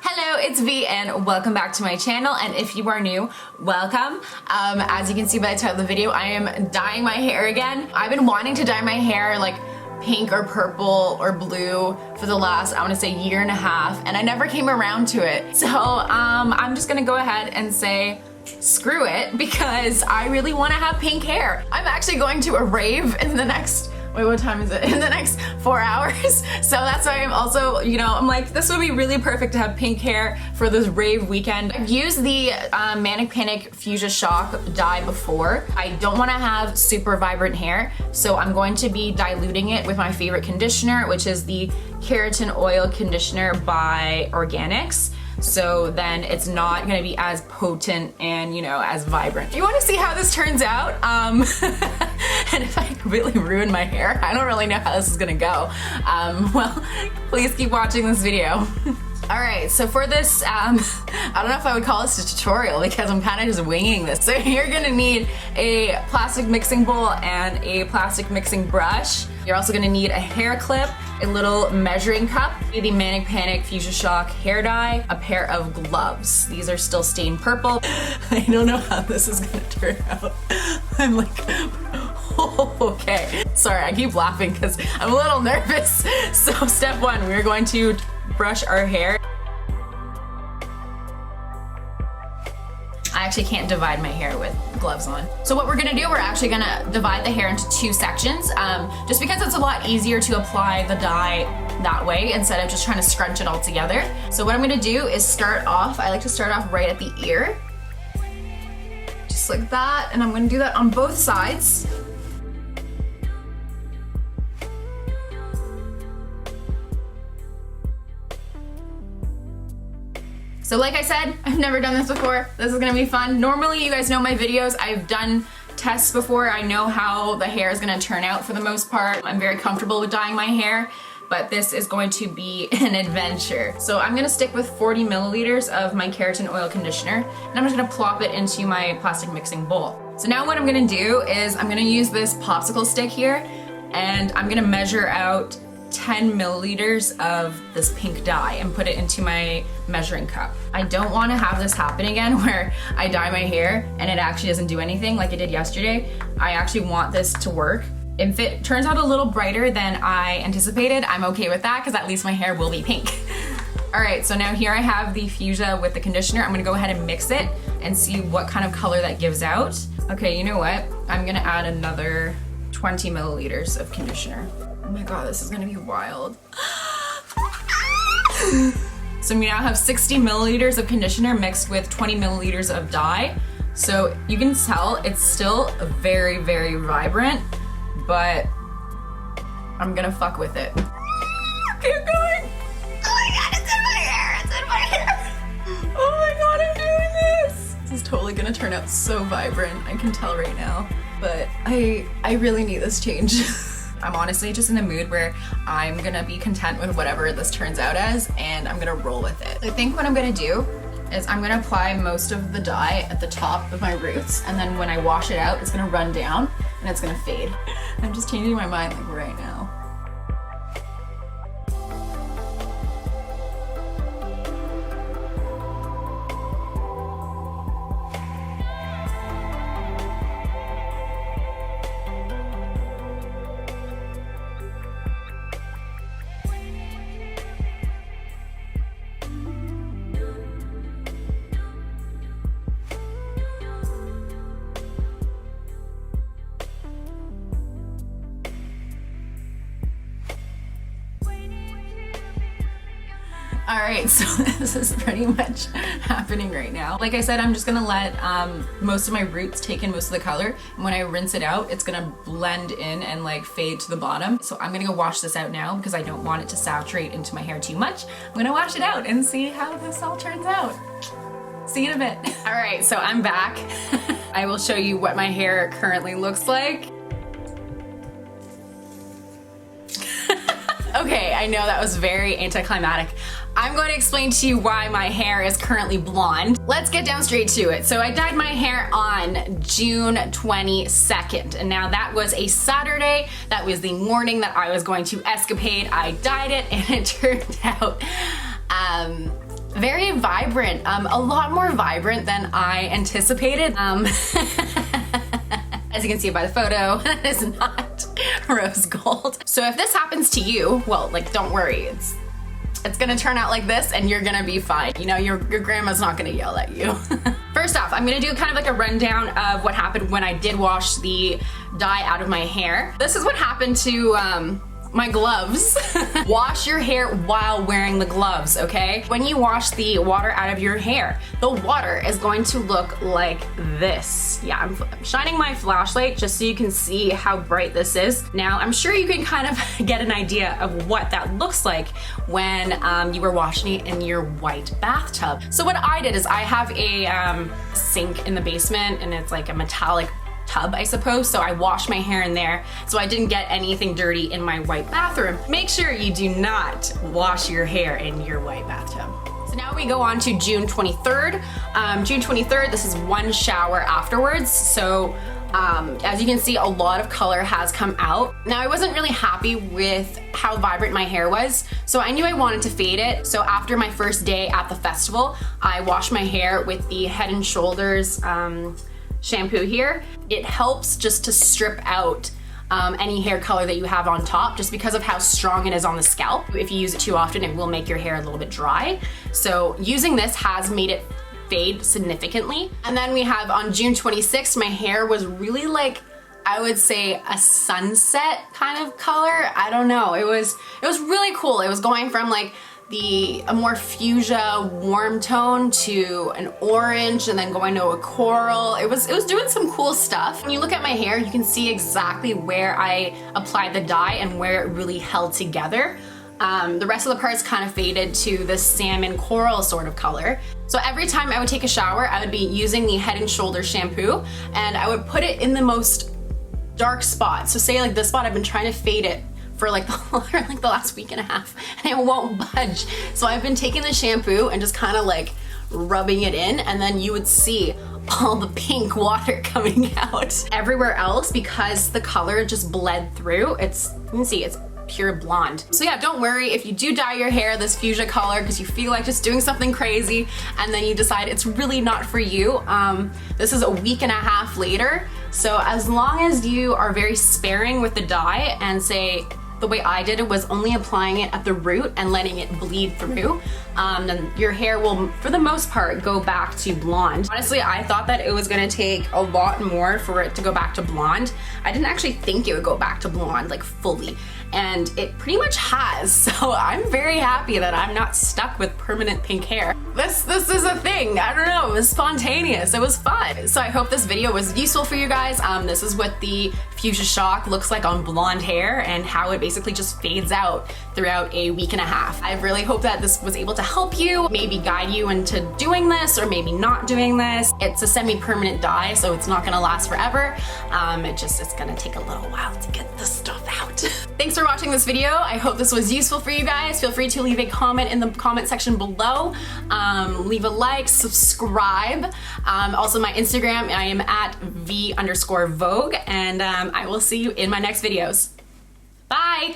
Hello, it's V and welcome back to my channel, and if you are new, welcome. As you can see by the title of the video, I am dyeing my hair again. I've been wanting to dye my hair like pink or purple or blue for the last, I want to say, year and a half, and I never came around to it. So I'm just gonna go ahead and say screw it, because I really want to have pink hair. I'm actually going to a rave in the next, wait, what time is it? In the next 4 hours. So that's why I'm also, I'm like, this would be really perfect to have pink hair for this rave weekend. I've used the Manic Fuchsia Shock dye before. I don't want to have super vibrant hair, so I'm going to be diluting it with my favorite conditioner, which is the Keratin Oil Conditioner by Organics. So then it's not gonna be as potent and, as vibrant. You wanna see how this turns out? And if I really ruin my hair, I don't really know how this is gonna go. Well, please keep watching this video. All right, so for this, I don't know if I would call this a tutorial because I'm kind of just winging this. So you're gonna need a plastic mixing bowl and a plastic mixing brush. You're also gonna need a hair clip, a little measuring cup, the Manic Fuchsia Shock hair dye, a pair of gloves. These are still stained purple. I don't know how this is gonna turn out. I'm like, oh, okay. Sorry, I keep laughing because I'm a little nervous. So step one, we're going to brush our hair. I actually can't divide my hair with gloves on. So what we're gonna do, we're actually gonna divide the hair into 2 sections, just because it's a lot easier to apply the dye that way instead of just trying to scrunch it all together. So what I'm gonna do is start off, I like to start off right at the ear, just like that, and I'm gonna do that on both sides. So like I said, I've never done this before. This is gonna be fun. Normally, you guys know my videos. I've done tests before. I know how the hair is gonna turn out for the most part. I'm very comfortable with dyeing my hair, but this is going to be an adventure. So I'm gonna stick with 40 milliliters of my keratin oil conditioner, and I'm just gonna plop it into my plastic mixing bowl. So now what I'm gonna do is I'm gonna use this popsicle stick here, and I'm gonna measure out 10 milliliters of this pink dye and put it into my measuring cup. I don't want to have this happen again where I dye my hair and it actually doesn't do anything like it did yesterday. I actually want this to work. If it turns out a little brighter than I anticipated, I'm okay with that because at least my hair will be pink. All right, so now here I have the Fuchsia with the conditioner. I'm gonna go ahead and mix it and see what kind of color that gives out. Okay, you know what? I'm gonna add another 20 milliliters of conditioner. Oh my god, this is gonna be wild. So we now have 60 milliliters of conditioner mixed with 20 milliliters of dye. So you can tell it's still very, very vibrant, but I'm gonna fuck with it. Keep going. Oh my god, it's in my hair, it's in my hair. Oh my god, I'm doing this. This is totally gonna turn out so vibrant, I can tell right now. But I really need this change. I'm honestly just in a mood where I'm gonna be content with whatever this turns out as, and I'm gonna roll with it. I think what I'm gonna do is I'm gonna apply most of the dye at the top of my roots, and then when I wash it out, it's gonna run down and it's gonna fade. I'm just changing my mind like right now. All right, so this is pretty much happening right now. Like I said, I'm just gonna let most of my roots take in most of the color, and when I rinse it out, it's gonna blend in and like fade to the bottom. So I'm gonna go wash this out now because I don't want it to saturate into my hair too much. I'm gonna wash it out and see how this all turns out. See you in a bit. All right, so I'm back. I will show you what my hair currently looks like. Okay, I know that was very anticlimactic. I'm going to explain to you why my hair is currently blonde. Let's get down straight to it. So I dyed my hair on June 22nd, and now that was a Saturday. That was the morning that I was going to escapade. I dyed it, and it turned out very vibrant, a lot more vibrant than I anticipated. As you can see by the photo, it is not rose gold. So if this happens to you, well, like, don't worry, it's gonna turn out like this and you're gonna be fine. You know, your grandma's not gonna yell at you. First off, I'm gonna do kind of like a rundown of what happened when I did wash the dye out of my hair. This is what happened to my gloves. Wash your hair while wearing the gloves, okay? When you wash the water out of your hair, the water is going to look like this. Yeah, I'm shining my flashlight just so you can see how bright this is. Now, I'm sure you can kind of get an idea of what that looks like when you were washing it in your white bathtub. So what I did is I have a sink in the basement, and it's like a metallic tub, I suppose, so I washed my hair in there so I didn't get anything dirty in my white bathroom. Make sure you do not wash your hair in your white bathtub. So now we go on to June 23rd. June 23rd, this is one shower afterwards, so as you can see, a lot of color has come out. Now, I wasn't really happy with how vibrant my hair was, so I knew I wanted to fade it. So after my first day at the festival, I washed my hair with the Head and Shoulders shampoo here. It helps just to strip out any hair color that you have on top, just because of how strong it is on the scalp. If you use it too often, it will make your hair a little bit dry. So using this has made it fade significantly. And then we have on June 26th, my hair was really like, I would say, a sunset kind of color. I don't know, it was really cool. It was going from like a more fuchsia warm tone to an orange, and then going to a coral. It was doing some cool stuff. When you look at my hair, you can see exactly where I applied the dye and where it really held together. The rest of the parts kind of faded to this salmon coral sort of color. So every time I would take a shower, I would be using the Head and Shoulders shampoo, and I would put it in the most dark spot. So say like this spot, I've been trying to fade it for like the last week and a half, and it won't budge. So I've been taking the shampoo and just kind of like rubbing it in, and then you would see all the pink water coming out. Everywhere else, because the color just bled through, you can see it's pure blonde. So yeah, don't worry if you do dye your hair this fuchsia color because you feel like just doing something crazy and then you decide it's really not for you. This is a week and a half later, so as long as you are very sparing with the dye and say, the way I did it was only applying it at the root and letting it bleed through, then your hair will, for the most part, go back to blonde. Honestly, I thought that it was gonna take a lot more for it to go back to blonde. I didn't actually think it would go back to blonde, like fully, and it pretty much has. So I'm very happy that I'm not stuck with permanent pink hair. This is a thing. I don't know, it was spontaneous, it was fun. So I hope this video was useful for you guys. This is what the fuchsia shock looks like on blonde hair and how it basically just fades out throughout a week and a half. I really hope that this was able to help you, maybe guide you into doing this or maybe not doing this. It's a semi-permanent dye, so it's not gonna last forever. It's gonna take a little while to get this stuff out. Thanks for watching this video. I hope this was useful for you guys. Feel free to leave a comment in the comment section below. Leave a like, subscribe. Also my Instagram, I am at v_vogue, and I will see you in my next videos. Bye!